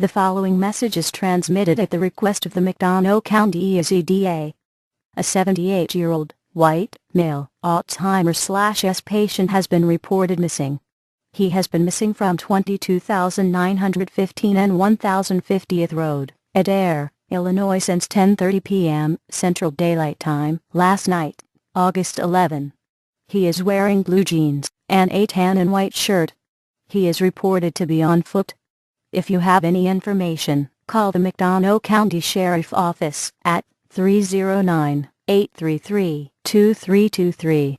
The following message is transmitted at the request of the McDonough County EAS. A 78-year-old, white, male, Alzheimer's/S patient has been reported missing. He has been missing from 22,915 and 1050th Road, Adair, Illinois since 10:30 p.m. Central Daylight Time last night, August 11. He is wearing blue jeans and a tan and white shirt. He is reported to be on foot. If you have any information, call the McDonough County Sheriff Office at 309-833-2323.